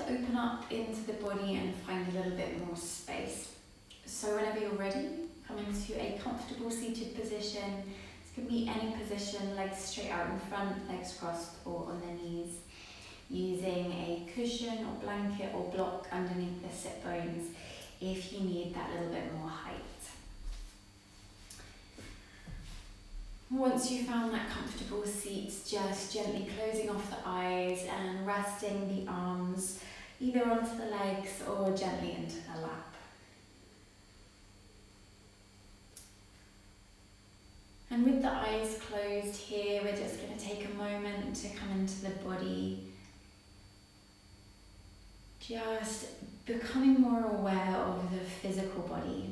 to open up into the body and find a little bit more space. So whenever you're ready, come into a comfortable seated position. This could be any position, legs straight out in front, legs crossed or on the knees. Using a cushion or blanket or block underneath the sit bones if you need that little bit more height. Once you've found that comfortable seat, just gently closing off the eyes and resting the arms either onto the legs or gently into the lap. And with the eyes closed here, we're just going to take a moment to come into the body. Just becoming more aware of the physical body.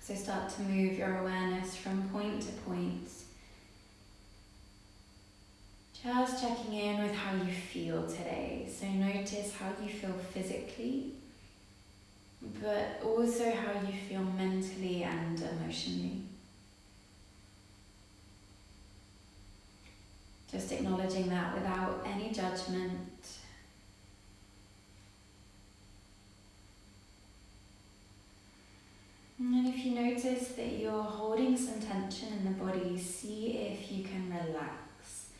So start to move your awareness from point to point. Just checking in with how you feel today. So notice how you feel physically, but also how you feel mentally and emotionally. Just acknowledging that without any judgment. And if you notice that you're holding some tension in the body, see if you can relax.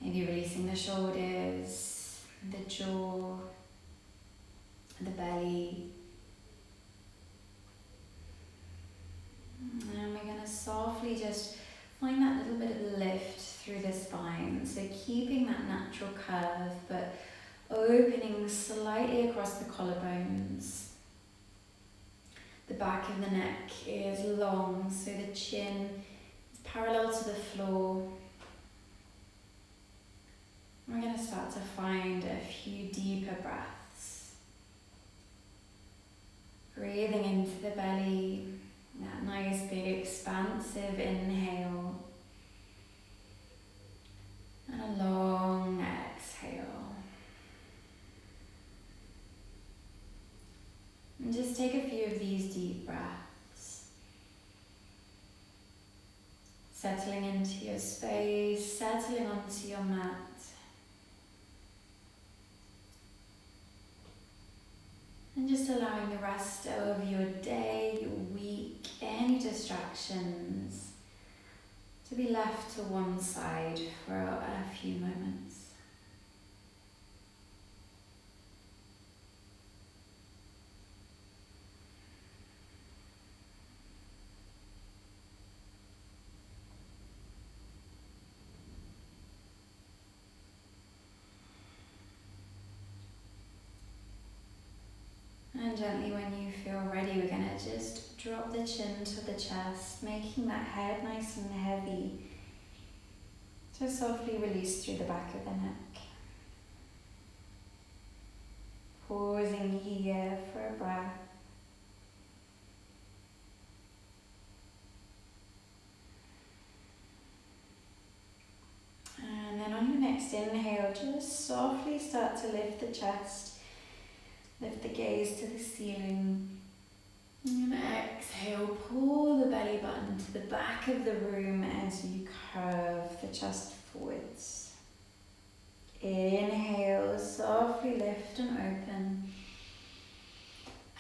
Maybe releasing the shoulders, the jaw, the belly. And we're going to softly just find that little bit of lift through the spine. So keeping that natural curve, but opening slightly across the collarbones. The back of the neck is long, so the chin is parallel to the floor. We're going to start to find a few deeper breaths. Breathing into the belly, that nice big expansive inhale. And a long exhale. And just take a few of these deep breaths. Settling into your space, settling onto your mat. And just allowing the rest of your day, your week, any distractions to be left to one side for a few moments. And gently, when you feel ready, we're going to just drop the chin to the chest, making that head nice and heavy. Just softly release through the back of the neck. Pausing here for a breath. And then on your next inhale, just softly start to lift the chest. Lift the gaze to the ceiling. And exhale, pull the belly button to the back of the room as you curve the chest forwards. Inhale, softly lift and open.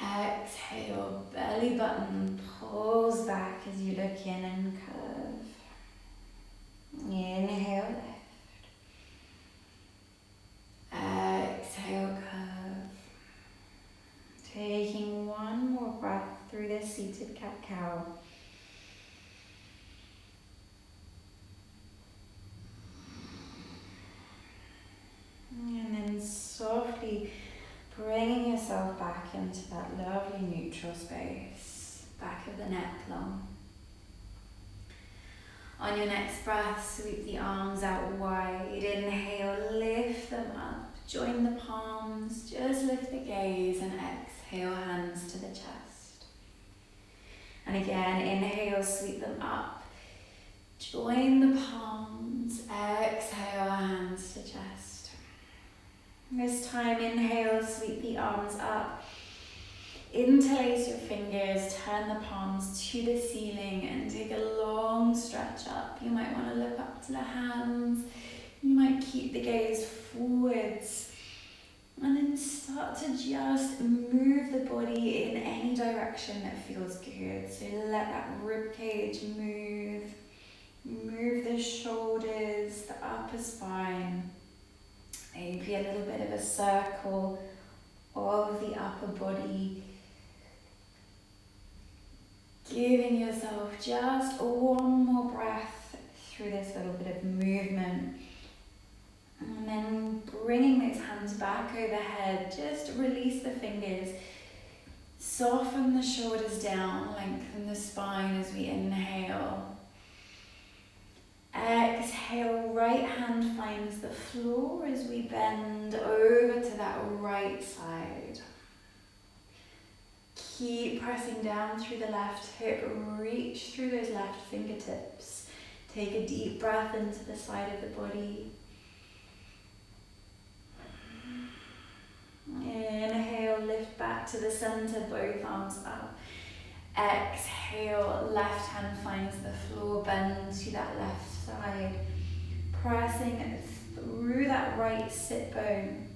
Exhale, belly button pulls back as you look in and curve. Inhale, lift. Exhale, curve. Taking one more breath through this seated cat-cow. And then softly bringing yourself back into that lovely neutral space. Back of the neck long. On your next breath, sweep the arms out wide. Inhale, lift them up. Join the palms, just lift the gaze and exhale, hands to the chest. And again, inhale, sweep them up. Join the palms, exhale, hands to chest. This time, inhale, sweep the arms up. Interlace your fingers, turn the palms to the ceiling and take a long stretch up. You might want to look up to the hands. You might keep the gaze forwards and then start to just move the body in any direction that feels good. So let that rib cage move. Move the shoulders, the upper spine. Maybe a little bit of a circle of the upper body. Giving yourself just one more breath through this little bit of movement. And then bringing those hands back overhead, just release the fingers. Soften the shoulders down, lengthen the spine as we inhale. Exhale, right hand finds the floor as we bend over to that right side. Keep pressing down through the left hip, reach through those left fingertips. Take a deep breath into the side of the body. Inhale, lift back to the center, both arms up. Exhale, left hand finds the floor, bend to that left side. Pressing through that right sit bone.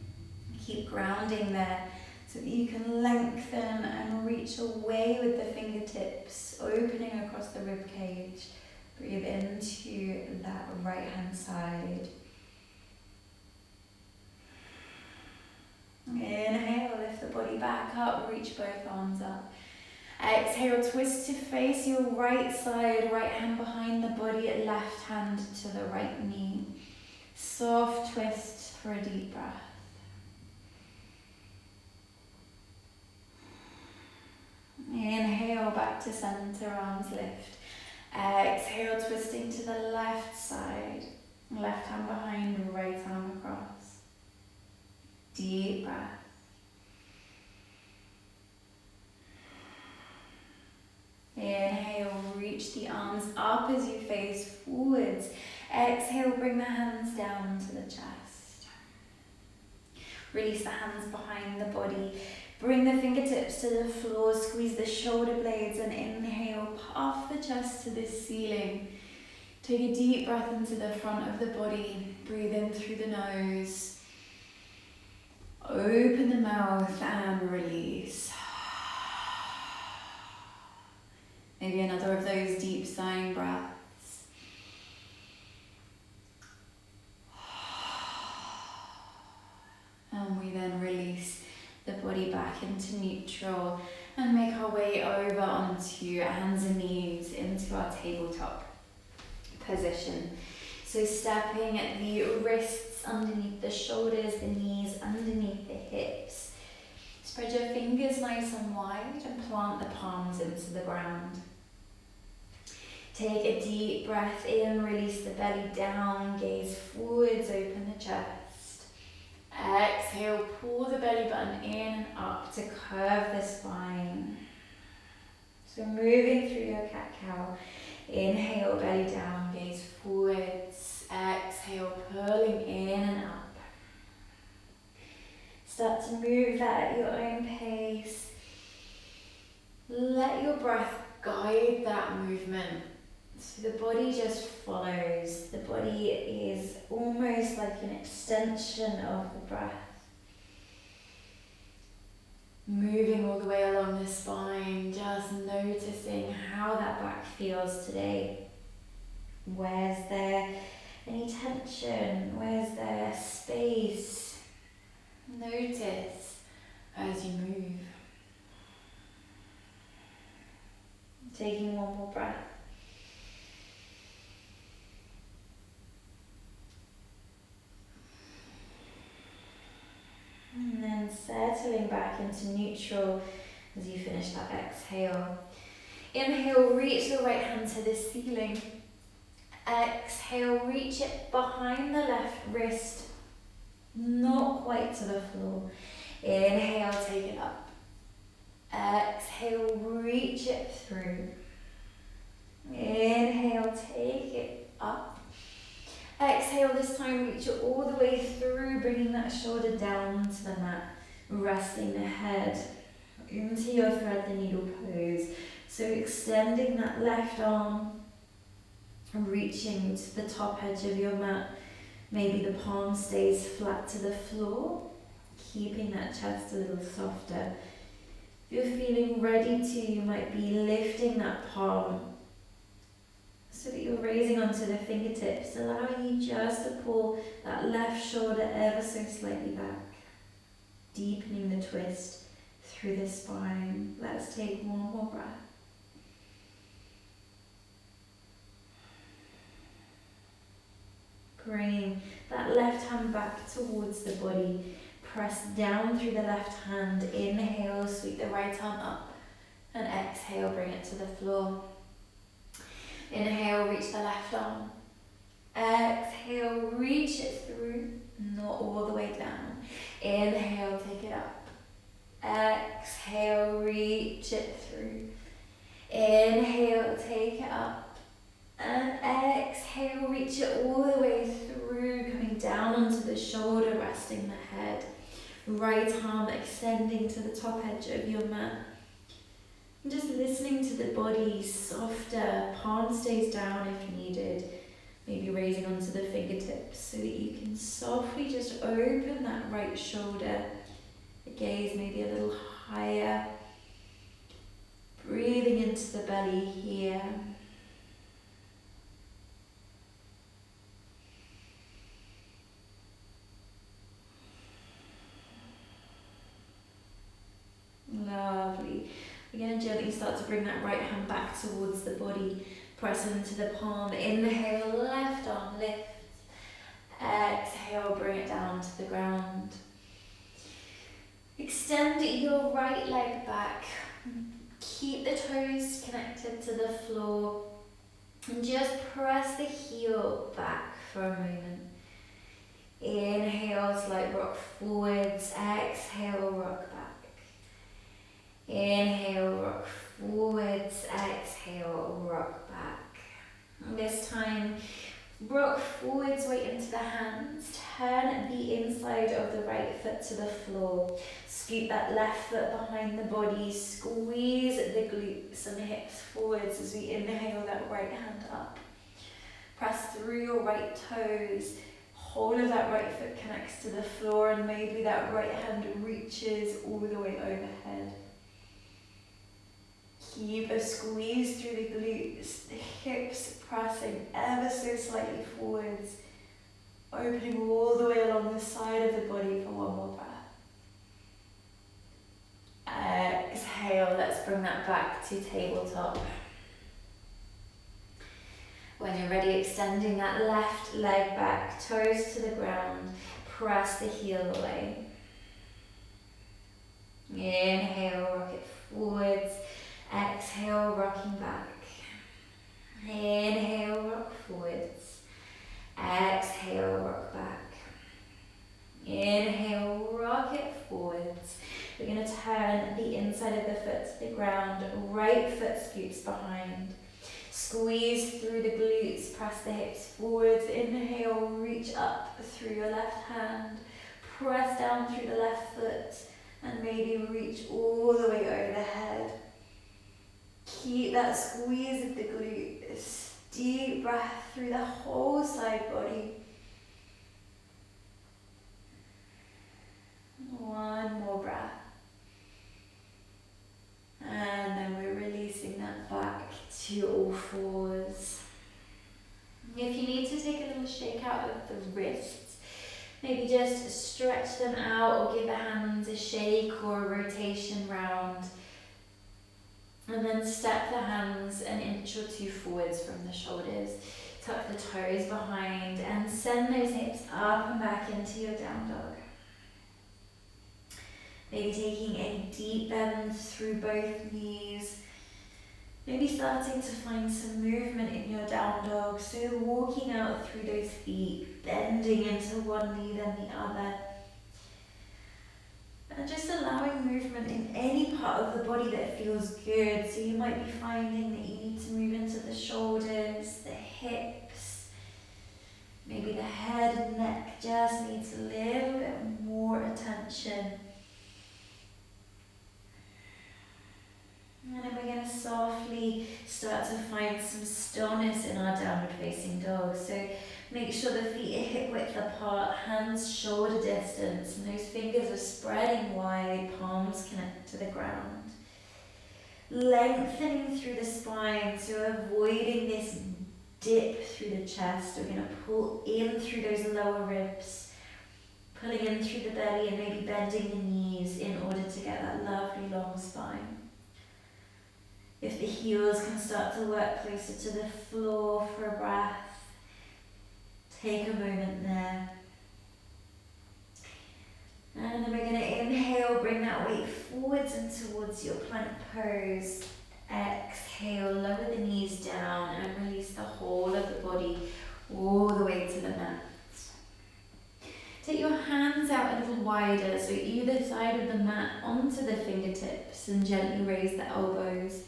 Keep grounding there so that you can lengthen and reach away with the fingertips, opening across the rib cage. Breathe into that right hand side. Inhale, lift the body back up, reach both arms up. Exhale, twist to face your right side, right hand behind the body, left hand to the right knee. Soft twist for a deep breath. Inhale, back to center, arms lift. Exhale, twisting to the left side. Left hand behind, right arm across. Deep breath. Inhale, reach the arms up as you face forwards. Exhale, bring the hands down to the chest. Release the hands behind the body. Bring the fingertips to the floor, squeeze the shoulder blades and inhale, puff the chest to the ceiling. Take a deep breath into the front of the body. Breathe in through the nose. Open the mouth and release. Maybe another of those deep sighing breaths. And we then release the body back into neutral and make our way over onto hands and knees into our tabletop position. So stepping at the wrists underneath the shoulders, the knees underneath the hips. Spread your fingers nice and wide and plant the palms into the ground. Take a deep breath in, release the belly down, gaze forwards, open the chest. Exhale, pull the belly button in and up to curve the spine. So moving through your cat-cow. Inhale, belly down, gaze forwards. Exhale, pulling in and up. Start to move that at your own pace. Let your breath guide that movement. So the body just follows. The body is almost like an extension of the breath. Moving all the way along the spine, just noticing how that back feels today. Where's there any tension? Where's there space? Notice as you move. Taking one more breath. And then settling back into neutral as you finish that exhale. Inhale, reach the right hand to the ceiling. Exhale, reach it behind the left wrist, not quite to the floor. Inhale, take it up. Exhale, reach it through. Inhale, take it up. Exhale, this time reach it all the way through, bringing that shoulder down to the mat, resting the head into your thread the needle pose. So extending that left arm and reaching to the top edge of your mat, Maybe the palm stays flat to the floor, keeping that chest a little softer. If you're feeling ready to, you might be lifting that palm so that you're raising onto the fingertips, allowing you just to pull that left shoulder ever so slightly back, deepening the twist through the spine. Let's take one more breath. Bringing that left hand back towards the body. Press down through the left hand. Inhale, sweep the right arm up. And exhale, bring it to the floor. Inhale, reach the left arm. Exhale, reach it through, not all the way down. Inhale, take it up. Exhale, reach it through. Inhale, take it up. And exhale, reach it all the way through, coming down onto the shoulder, resting the head. Right arm extending to the top edge of your mat. And just listening to the body, softer, palm stays down if needed. Maybe raising onto the fingertips so that you can softly just open that right shoulder. The gaze maybe a little higher. Breathing into the belly here. Lovely. We're going to gently start to bring that right hand back towards the body. Press into the palm. Inhale, left arm lift. Exhale, bring it down to the ground. Extend your right leg back. Keep the toes connected to the floor. And just press the heel back for a moment. Inhale, slight rock forwards. Exhale, rock back. Inhale, rock forwards. Exhale, rock back. And this time, rock forwards, weight into the hands. Turn the inside of the right foot to the floor. Scoot that left foot behind the body. Squeeze the glutes and the hips forwards as we inhale that right hand up. Press through your right toes. Whole of that right foot connects to the floor, and maybe that right hand reaches all the way overhead. Keep a squeeze through the glutes, the hips pressing ever so slightly forwards, opening all the way along the side of the body for one more breath. Exhale, let's bring that back to tabletop. When you're ready, extending that left leg back, toes to the ground, press the heel away. Inhale, rock it forwards. Exhale, rocking back. Inhale, rock forwards. Exhale, rock back. Inhale, rock it forwards. We're going to turn the inside of the foot to the ground. Right foot scoops behind. Squeeze through the glutes. Press the hips forwards. Inhale, reach up through your left hand. Press down through the left foot. And maybe reach all the way overhead. Keep that squeeze of the glutes. Deep breath through the whole side body. One more breath. And then we're releasing that back to all fours. If you need to take a little shake out of the wrists, maybe just stretch them out or give the hands a shake or a rotation round. And then step the hands an inch or two forwards from the shoulders. Tuck the toes behind and send those hips up and back into your down dog. Maybe taking a deep bend through both knees. Maybe starting to find some movement in your down dog. So walking out through those feet, bending into one knee then the other. And just allowing movement in any part of the body that feels good. So you might be finding that you need to move into the shoulders, the hips. Maybe the head and neck just needs a little bit more attention. And then we're going to softly start to find some stillness in our downward facing dog. So Make sure the feet are hip width apart, hands shoulder distance, and those fingers are spreading wide, palms connect to the ground. Lengthening through the spine, so avoiding this dip through the chest. We're going to pull in through those lower ribs, pulling in through the belly and maybe bending the knees in order to get that lovely long spine. If the heels can start to work closer to the floor for a breath, take a moment there. And then we're going to inhale, bring that weight forwards and towards your plank pose. Exhale, lower the knees down and release the whole of the body all the way to the mat. Take your hands out a little wider, so either side of the mat onto the fingertips, and gently raise the elbows.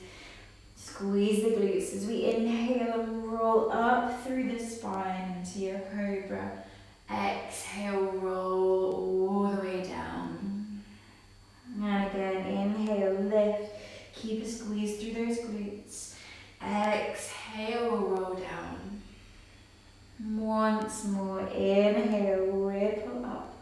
Squeeze the glutes as we inhale and roll up through the spine into your cobra. Exhale, roll all the way down. And again, inhale, lift. Keep a squeeze through those glutes. Exhale, roll down. Once more, inhale, ripple up.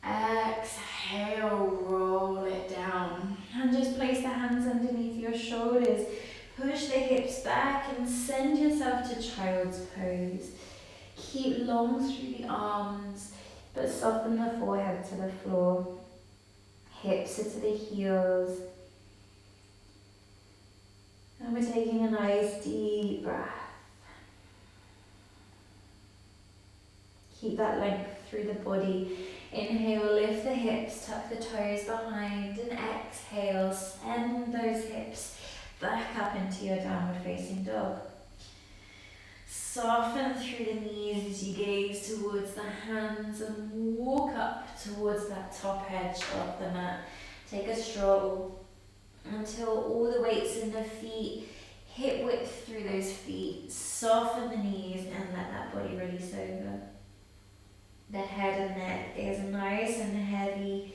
Exhale, roll it down. And just place the hands underneath your shoulders. Push the hips back and send yourself to child's pose. Keep long through the arms, but soften the forehead to the floor. Hips are to the heels. And we're taking a nice deep breath. Keep that length through the body. Inhale, lift the hips, tuck the toes behind, and exhale, send those hips back up into your downward facing dog. Soften through the knees as you gaze towards the hands and walk up towards that top edge of the mat. Take a stroll until all the weight's in the feet, hip width through those feet. Soften the knees and let that body release over. The head and neck is nice and heavy.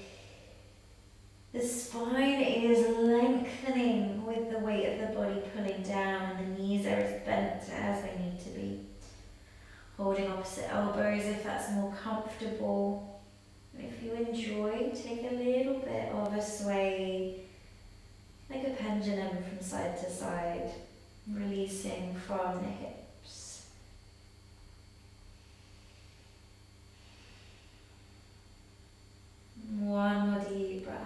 The spine is lengthening with the weight of the body pulling down, and the knees are as bent as they need to be. Holding opposite elbows if that's more comfortable. If you enjoy, take a little bit of a sway, like a pendulum from side to side, releasing from the hips. One more deep breath.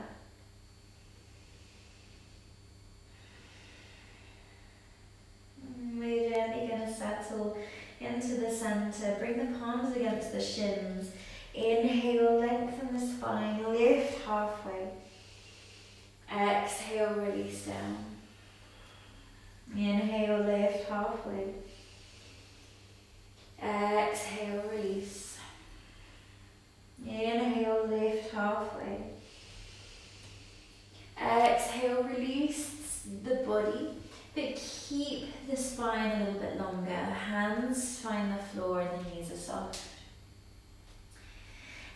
We're gently going to settle into the center. Bring the palms against the shins. Inhale, lengthen the spine, lift halfway. Exhale, release down. Inhale, lift halfway. Exhale, release. Inhale, lift halfway. Exhale, release the body, but keep the spine a little bit longer. Hands find the floor and the knees are soft.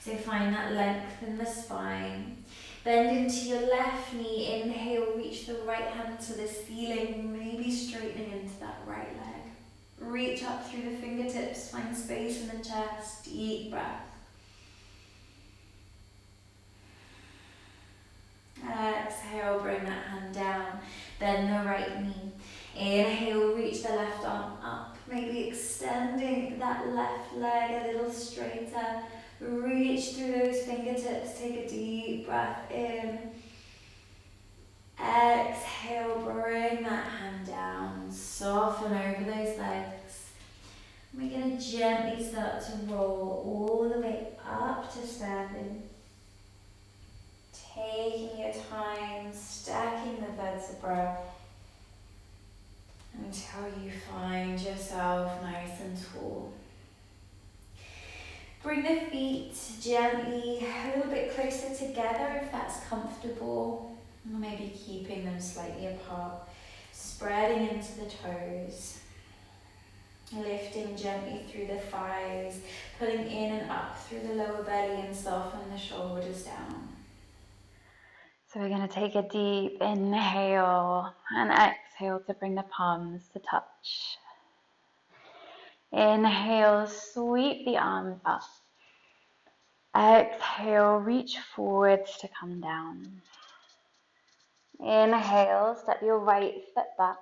So find that length in the spine. Bend into your left knee. Inhale, reach the right hand to the ceiling, maybe straightening into that right leg. Reach up through the fingertips, find space in the chest. Deep breath. Exhale, bring that hand down. Bend the right knee. Inhale, reach the left arm up. Maybe extending that left leg a little straighter. Reach through those fingertips. Take a deep breath in. Exhale, bring that hand down. Soften over those legs. We're going to gently start to roll all the way up to standing. Taking your time, stacking the vertebrae until you find yourself nice and tall. Bring the feet gently a little bit closer together if that's comfortable, or maybe keeping them slightly apart, spreading into the toes, lifting gently through the thighs, pulling in and up through the lower belly and soften the shoulders down. So we're going to take a deep inhale and exhale to bring the palms to touch. Inhale, sweep the arms up. Exhale, reach forwards to come down. Inhale, step your right foot back.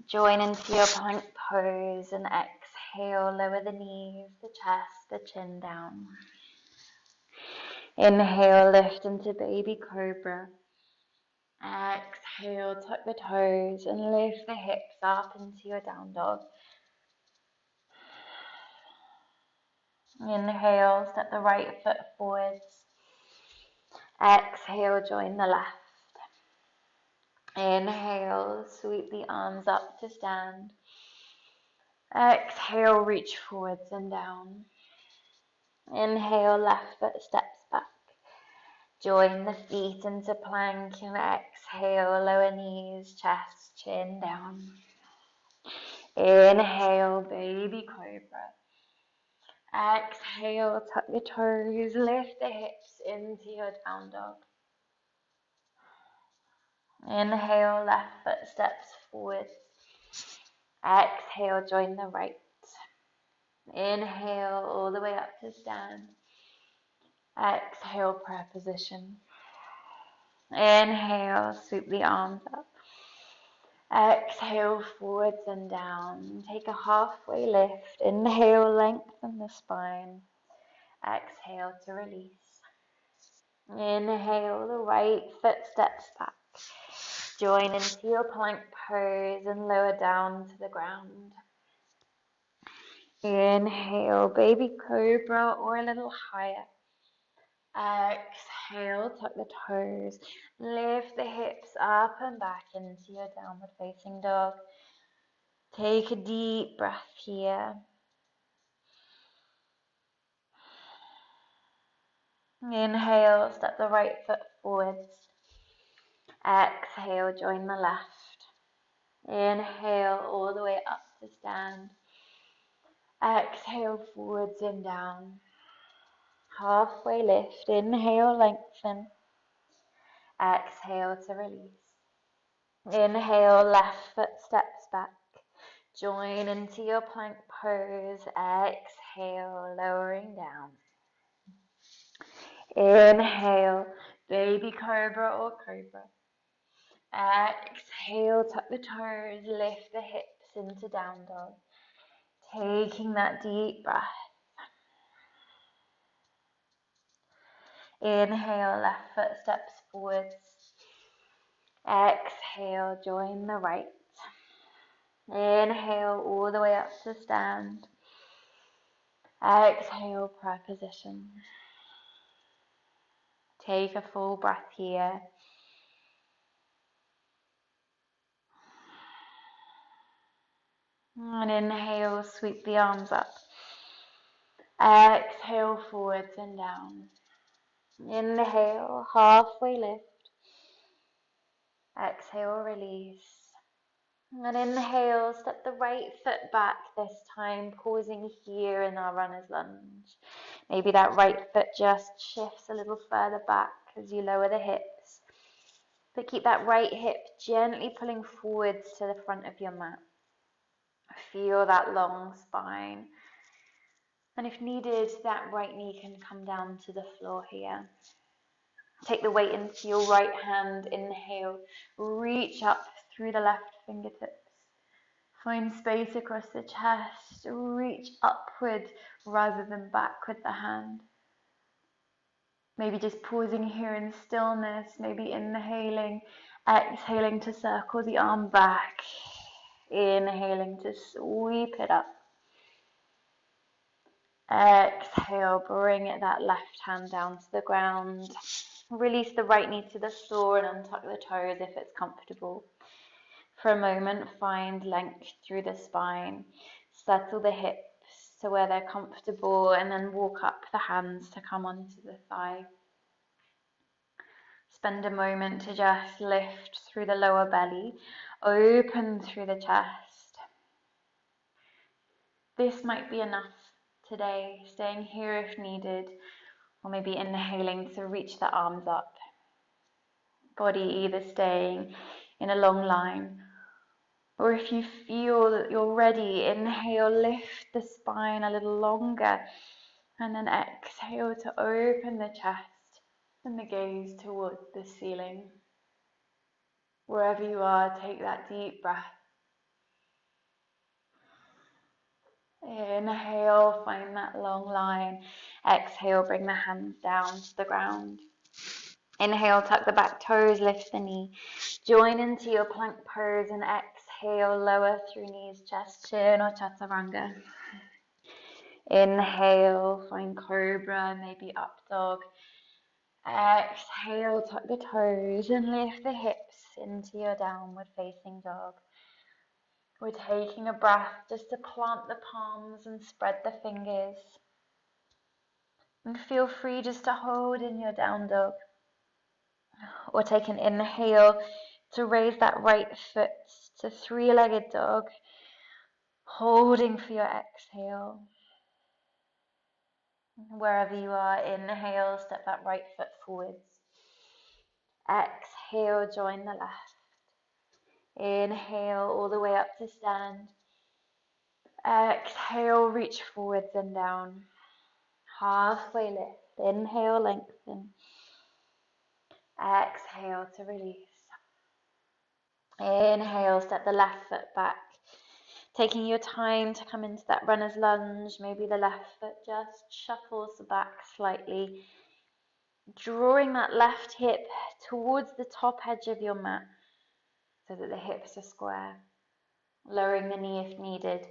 Join into your plank pose and exhale, lower the knees, the chest, the chin down. Inhale, lift into baby cobra. Exhale, tuck the toes and lift the hips up into your down dog. Inhale, step the right foot forwards. Exhale, join the left. Inhale, sweep the arms up to stand. Exhale, reach forwards and down. Inhale, left foot steps back. Join the feet into plank and exhale, lower knees, chest, chin down. Inhale, baby cobra. Exhale, tuck the toes, lift the hips into your down dog. Inhale, left foot steps forward. Exhale, join the right. Inhale, all the way up to stand. Exhale, prayer position. Inhale, sweep the arms up. Exhale, forwards and down. Take a halfway lift. Inhale, lengthen the spine. Exhale to release. Inhale, the right foot steps back. Join into your plank pose and lower down to the ground. Inhale, baby cobra or a little higher. Exhale, tuck the toes. Lift the hips up and back into your downward facing dog. Take a deep breath here. Inhale, step the right foot forwards. Exhale, join the left. Inhale, all the way up to stand. Exhale, forwards and down. Halfway lift. Inhale, lengthen. Exhale to release. Inhale, left foot steps back. Join into your plank pose. Exhale, lowering down. Inhale, baby cobra or cobra. Exhale, tuck the toes, lift the hips into down dog. Taking that deep breath. Inhale, left foot steps forwards. Exhale, join the right. Inhale, all the way up to stand. Exhale, prayer position. Take a full breath here. And inhale, sweep the arms up. Exhale, forwards and down. Inhale, halfway lift. Exhale, release. And inhale, step the right foot back this time, pausing here in our runner's lunge. Maybe that right foot just shifts a little further back as you lower the hips. But keep that right hip gently pulling forwards to the front of your mat. Feel that long spine. And if needed, that right knee can come down to the floor here. Take the weight into your right hand. Inhale, reach up through the left fingertips. Find space across the chest. Reach upward rather than back with the hand. Maybe just pausing here in stillness. Maybe inhaling, exhaling to circle the arm back. Inhaling to sweep it up. Exhale, bring that left hand down to the ground. Release the right knee to the floor and untuck the toes if it's comfortable. For a moment, find length through the spine. Settle the hips to where they're comfortable and then walk up the hands to come onto the thigh. Spend a moment to just lift through the lower belly, open through the chest. This might be enough today, staying here if needed, or maybe inhaling to reach the arms up. Body either staying in a long line Or if you feel that you're ready, inhale, lift the spine a little longer, and then exhale to open the chest and the gaze towards the ceiling. Wherever you are, take that deep breath. Inhale, find that long line. Exhale, bring the hands down to the ground. Inhale, tuck the back toes, lift the knee. Join into your plank pose and exhale, lower through knees, chest, chin or chaturanga. Inhale, find cobra, maybe up dog. Exhale, tuck the toes and lift the hips into your downward facing dog. We're taking a breath just to plant the palms and spread the fingers. And feel free just to hold in your down dog. Or take an inhale to raise that right foot to three-legged dog, holding for your exhale. Wherever you are, inhale, step that right foot forwards. Exhale, join the left. Inhale, all the way up to stand. Exhale, reach forwards and down. Halfway lift. Inhale, lengthen. Exhale to release. Inhale, step the left foot back. Taking your time to come into that runner's lunge. Maybe the left foot just shuffles back slightly. Drawing that left hip towards the top edge of your mat so that the hips are square. Lowering the knee if needed.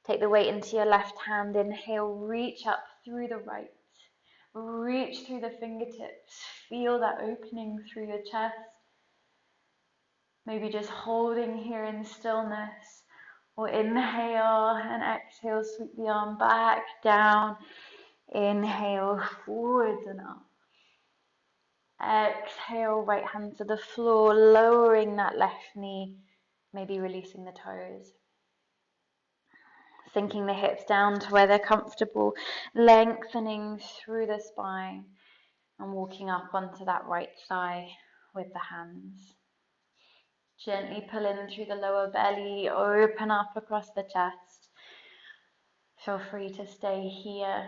Take the weight into your left hand. Inhale, reach up through the right. Reach through the fingertips. Feel that opening through your chest. Maybe just holding here in stillness. Or inhale and exhale, sweep the arm back, down. Inhale, forwards and up. Exhale, right hand to the floor, lowering that left knee, maybe releasing the toes. Sinking the hips down to where they're comfortable, lengthening through the spine and walking up onto that right thigh with the hands. Gently pull in through the lower belly, open up across the chest. Feel free to stay here.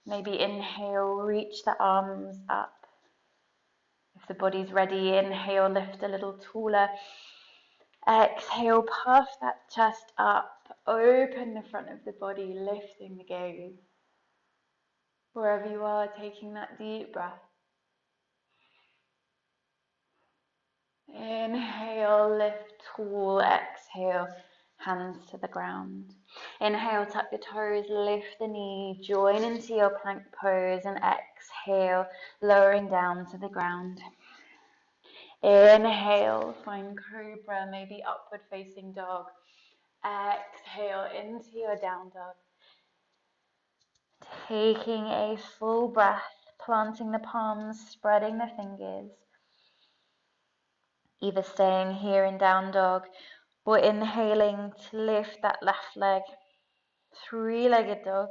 Maybe inhale, reach the arms up. If the body's ready, inhale, lift a little taller. Exhale, puff that chest up, open the front of the body, lifting the gaze. Wherever you are, taking that deep breath. Inhale, lift tall, exhale, hands to the ground. Inhale, tuck the toes, lift the knee, join into your plank pose and exhale, lowering down to the ground. Inhale, find cobra, maybe upward facing dog. Exhale into your down dog. Taking a full breath, planting the palms, spreading the fingers. Either staying here in down dog or inhaling to lift that left leg. Three-legged dog,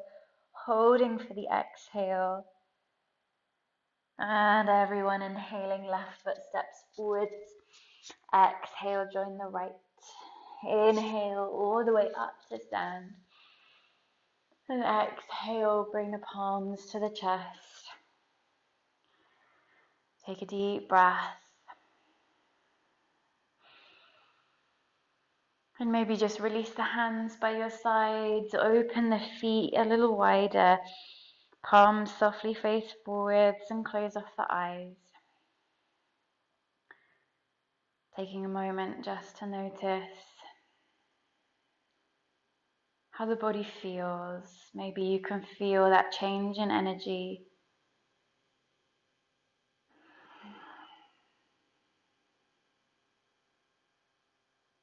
holding for the exhale. And everyone inhaling, left foot steps forwards. Exhale, join the right. Inhale all the way up to stand. And exhale, bring the palms to the chest. Take a deep breath. And maybe just release the hands by your sides. Open the feet a little wider. Palms softly face forwards and close off the eyes. Taking a moment just to notice how the body feels. Maybe you can feel that change in energy.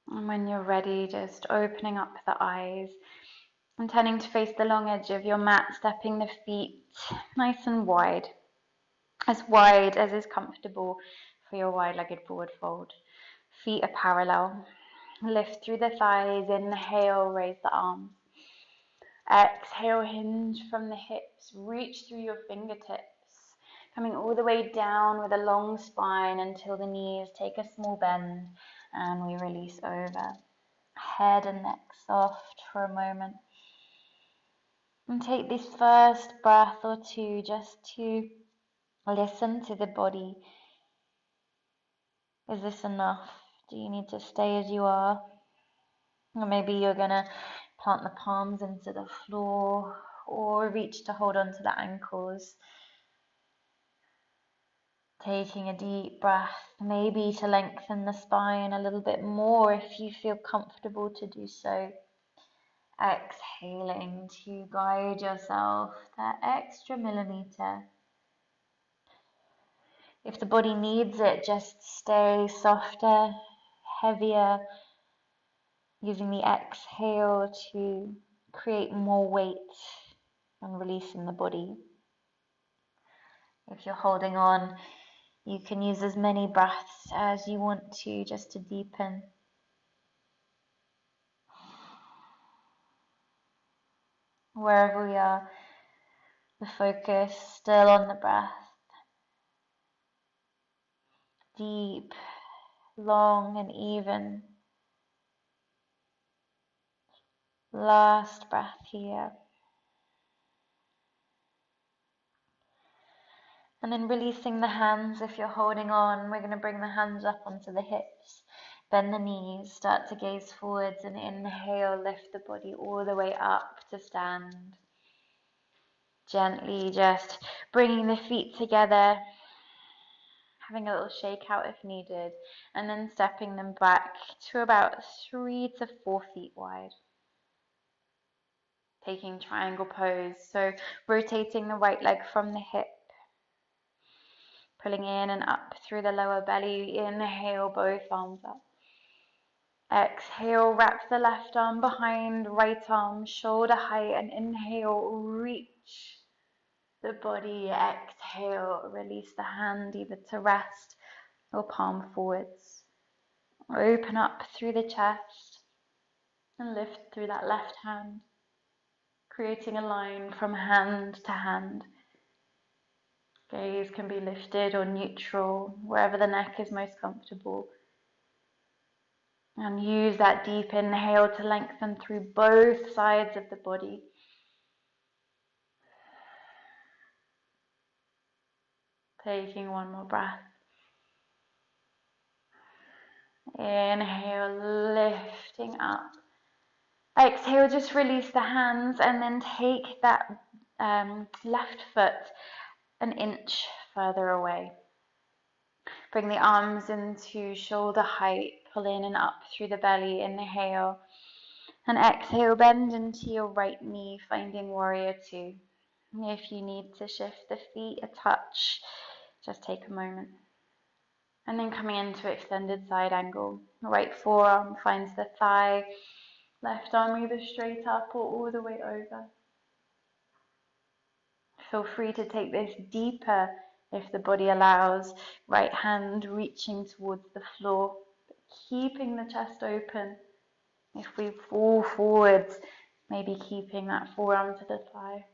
And when you're ready, just opening up the eyes and turning to face the long edge of your mat, stepping the feet nice and wide as is comfortable for your wide-legged forward fold. Feet are parallel. Lift through the thighs. Inhale, raise the arms. Exhale, hinge from the hips. Reach through your fingertips, coming all the way down with a long spine until the knees take a small bend and we release over. head and neck soft for a moment. And take this first breath or two just to listen to the body. Is this enough? Do you need to stay as you are? Or maybe you're going to plant the palms into the floor or reach to hold on to the ankles. Taking a deep breath, maybe to lengthen the spine a little bit more if you feel comfortable to do so. Exhaling to guide yourself that extra millimeter. If the body needs it, just stay softer, heavier, using the exhale to create more weight and release in the body. If you're holding on, you can use as many breaths as you want to just to deepen. Wherever we are, the focus still on the breath. Deep, long and even. Last breath here. And then releasing the hands. If you're holding on, we're going to bring the hands up onto the hips. Bend the knees, start to gaze forwards, and inhale, lift the body all the way up to stand. Gently just bringing the feet together, having a little shake out if needed, and then stepping them back to about 3 to 4 feet wide. Taking triangle pose, so rotating the right leg from the hip, pulling in and up through the lower belly. Inhale, both arms up. Exhale, wrap the left arm behind, right arm shoulder height, and inhale, reach the body. Exhale, release the hand either to rest or palm forwards. Open up through the chest and lift through that left hand, creating a line from hand to hand. Gaze can be lifted or neutral, wherever the neck is most comfortable. And use that deep inhale to lengthen through both sides of the body. Taking one more breath. Inhale, lifting up. Exhale, just release the hands and then take that left foot an inch further away. Bring the arms into shoulder height, pull in and up through the belly. Inhale. And exhale, bend into your right knee, finding warrior two. If you need to shift the feet a touch, just take a moment. And then coming into extended side angle. Right forearm finds the thigh, left arm either straight up or all the way over. Feel free to take this deeper if the body allows. Right hand reaching towards the floor, keeping the chest open. If we fall forwards, maybe keeping that forearm to the thigh.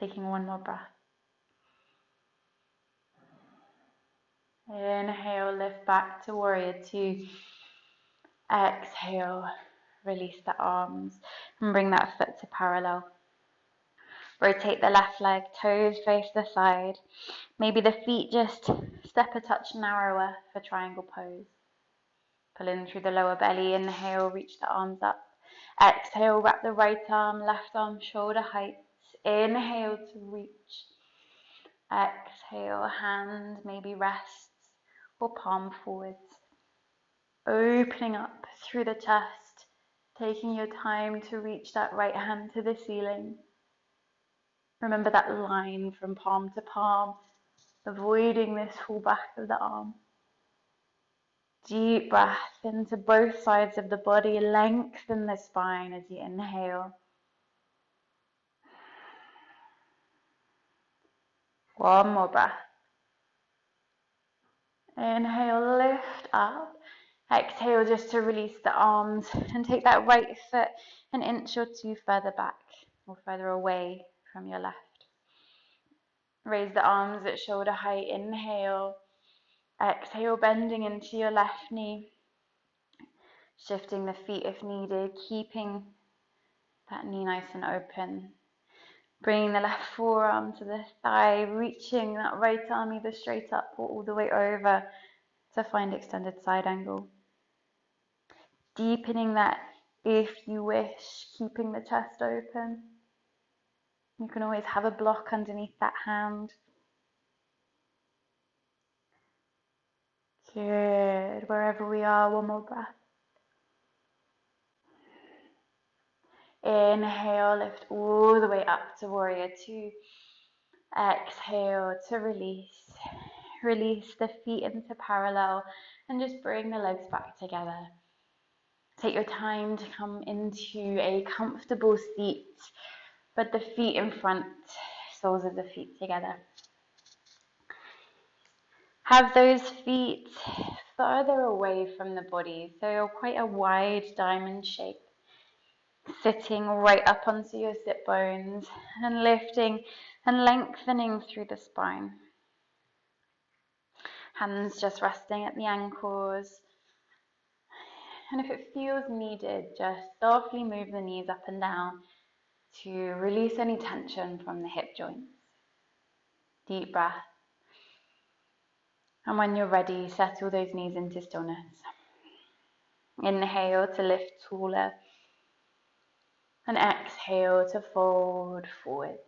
Taking one more breath. Inhale, lift back to warrior two. Exhale, release the arms and bring that foot to parallel. Rotate the left leg, toes face the side. Maybe the feet just step a touch narrower for triangle pose. Pull in through the lower belly. Inhale, reach the arms up. Exhale, wrap the right arm, left arm shoulder height. Inhale to reach. Exhale, hand maybe rests or palm forwards. Opening up through the chest, taking your time to reach that right hand to the ceiling. Remember that line from palm to palm, avoiding this full back of the arm. Deep breath into both sides of the body, lengthen the spine as you inhale. One more breath. Inhale, lift up. Exhale just to release the arms and take that right foot an inch or two further back or further away from your left. Raise the arms at shoulder height. Inhale. Exhale, bending into your left knee. Shifting the feet if needed, keeping that knee nice and open. Bringing the left forearm to the thigh, reaching that right arm either straight up or all the way over to find extended side angle. Deepening that if you wish, keeping the chest open. You can always have a block underneath that hand. Good. Wherever we are, one more breath. Inhale, lift all the way up to warrior two. Exhale to release. Release the feet into parallel and just bring the legs back together. Take your time to come into a comfortable seat, but the feet in front, soles of the feet together. Have those feet further away from the body, so quite a wide diamond shape. Sitting right up onto your sit bones and lifting and lengthening through the spine. Hands just resting at the ankles. And if it feels needed, just softly move the knees up and down to release any tension from the hip joints. Deep breath. And when you're ready, settle those knees into stillness. Inhale to lift taller. And exhale to fold forwards.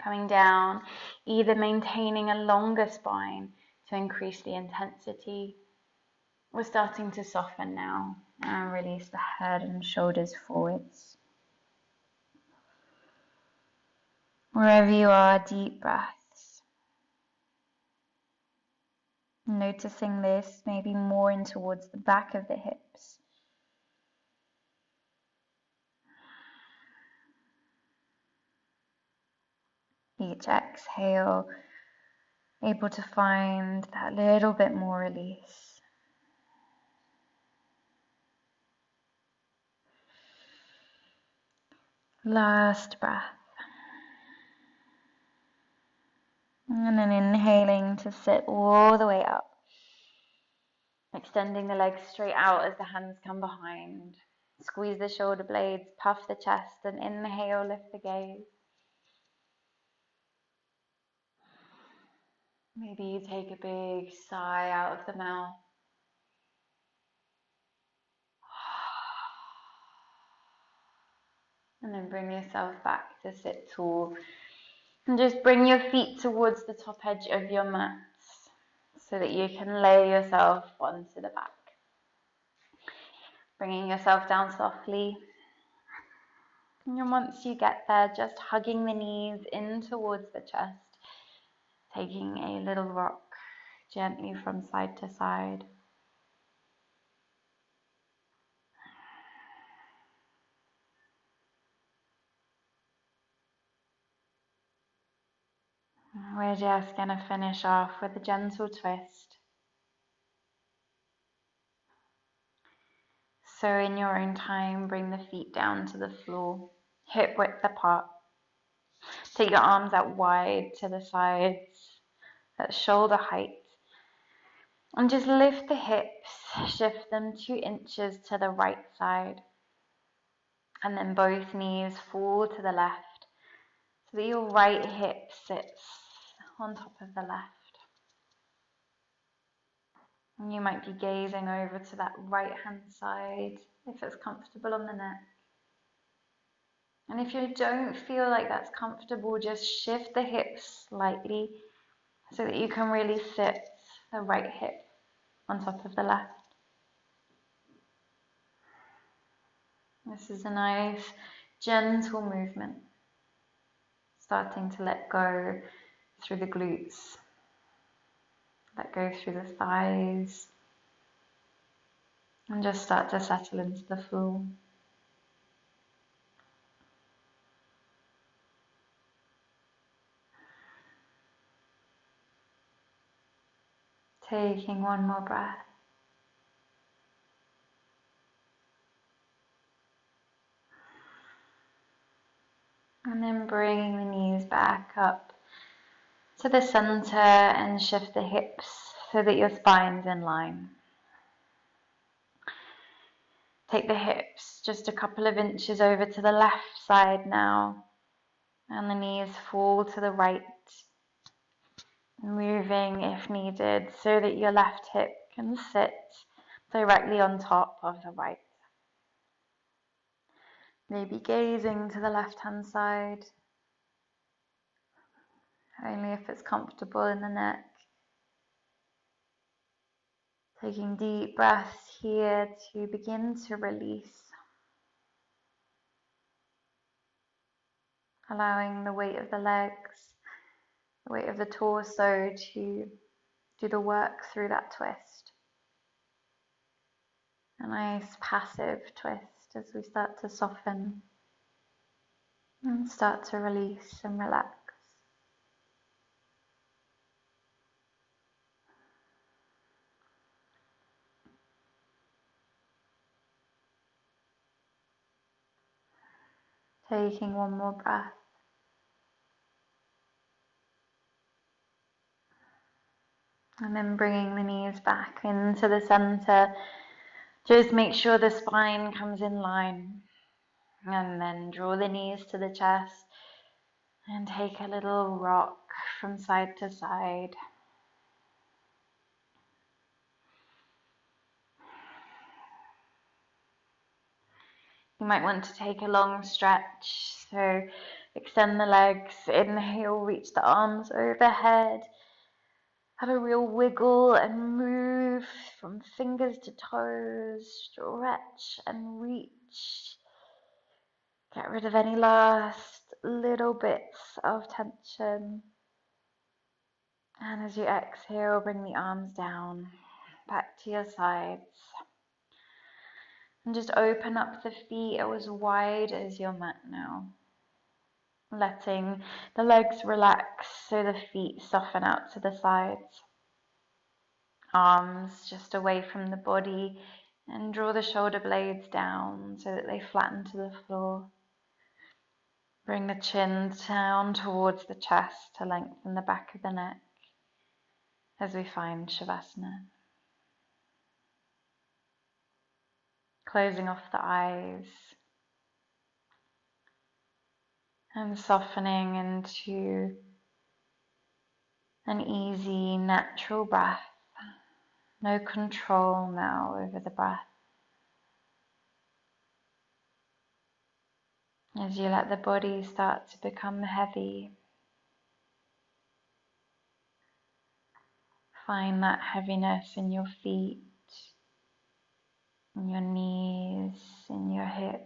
Coming down, either maintaining a longer spine to increase the intensity. We're starting to soften now and release the head and shoulders forwards. Wherever you are, deep breaths. Noticing this maybe more in towards the back of the hips. Each exhale, able to find that little bit more release. Last breath. And then inhaling to sit all the way up. Extending the legs straight out as the hands come behind. Squeeze the shoulder blades, puff the chest, and inhale, lift the gaze. Maybe you take a big sigh out of the mouth. And then bring yourself back to sit tall. And just bring your feet towards the top edge of your mats so that you can lay yourself onto the back. Bringing yourself down softly. And once you get there, just hugging the knees in towards the chest. Taking a little rock gently from side to side. We're just going to finish off with a gentle twist. So in your own time, bring the feet down to the floor, hip width apart. Take your arms out wide to the sides, at shoulder height. And just lift the hips, shift them 2 inches to the right side. And then both knees fall to the left, so that your right hip sits on top of the left. And you might be gazing over to that right hand side if it's comfortable on the neck. And if you don't feel like that's comfortable, just shift the hips slightly so that you can really sit the right hip on top of the left. This is a nice, gentle movement. Starting to let go through the glutes. Let go through the thighs. And just start to settle into the floor. Taking one more breath. And then bringing the knees back up to the center and shift the hips so that your spine's in line. Take the hips just a couple of inches over to the left side now, and the knees fall to the right, moving if needed so that your left hip can sit directly on top of the right. Maybe gazing to the left-hand side, only if it's comfortable in the neck. Taking deep breaths here to begin to release. Allowing the weight of the legs, the weight of the torso to do the work through that twist. A nice passive twist as we start to soften and start to release and relax. Taking one more breath. And then bringing the knees back into the center. Just make sure the spine comes in line. And then draw the knees to the chest. And take a little rock from side to side. You might want to take a long stretch. So extend the legs. Inhale, reach the arms overhead. Have a real wiggle and move from fingers to toes. Stretch and reach. Get rid of any last little bits of tension. And as you exhale, bring the arms down, back to your sides. And just open up the feet as wide as your mat now. Letting the legs relax so the feet soften out to the sides. Arms just away from the body, and draw the shoulder blades down so that they flatten to the floor. Bring the chin down towards the chest to lengthen the back of the neck as we find shavasana. Closing off the eyes and softening into an easy, natural breath. No control now over the breath. As you let the body start to become heavy, find that heaviness in your feet, in your knees, in your hips.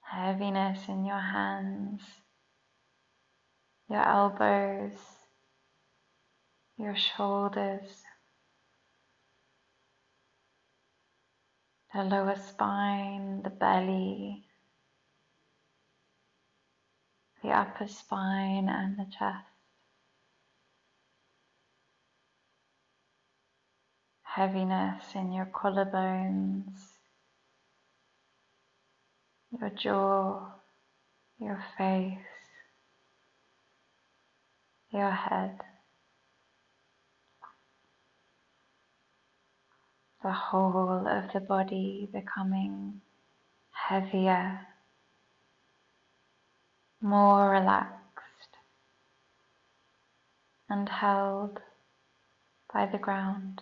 Heaviness in your hands, your elbows, your shoulders, the lower spine, the belly, the upper spine and the chest. Heaviness in your collarbones, your jaw, your face, your head. The whole of the body becoming heavier, more relaxed, and held by the ground.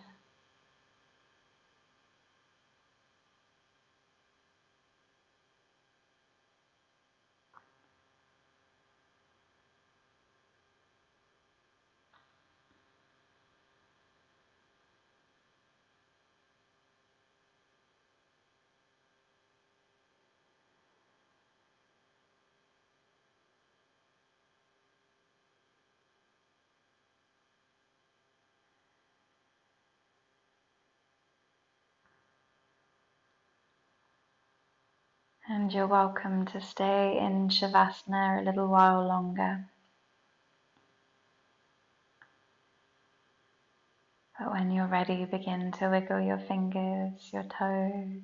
And you're welcome to stay in shavasana a little while longer. But when you're ready, begin to wiggle your fingers, your toes.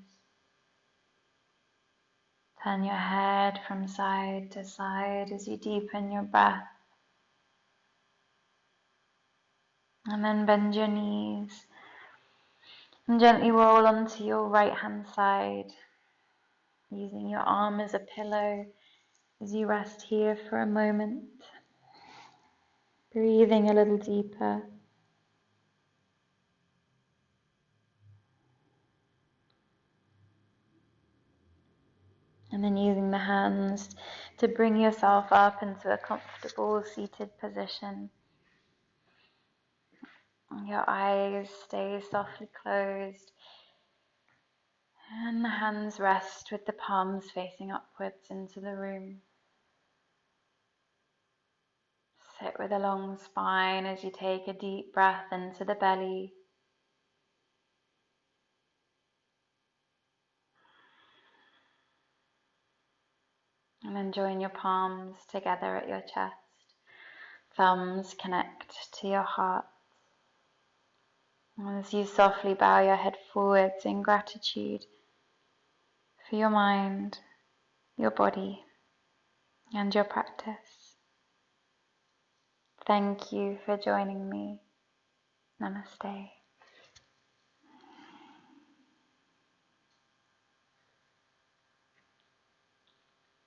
Turn your head from side to side as you deepen your breath. And then bend your knees And gently roll onto your right hand side, using your arm as a pillow as you rest here for a moment. Breathing a little deeper. And then using the hands to bring yourself up into a comfortable seated position. Your eyes stay softly closed. And the hands rest with the palms facing upwards into the room. Sit with a long spine as you take a deep breath into the belly. And then join your palms together at your chest. Thumbs connect to your heart. And as you softly bow your head forwards in gratitude for your mind, your body, and your practice. Thank you for joining me. Namaste.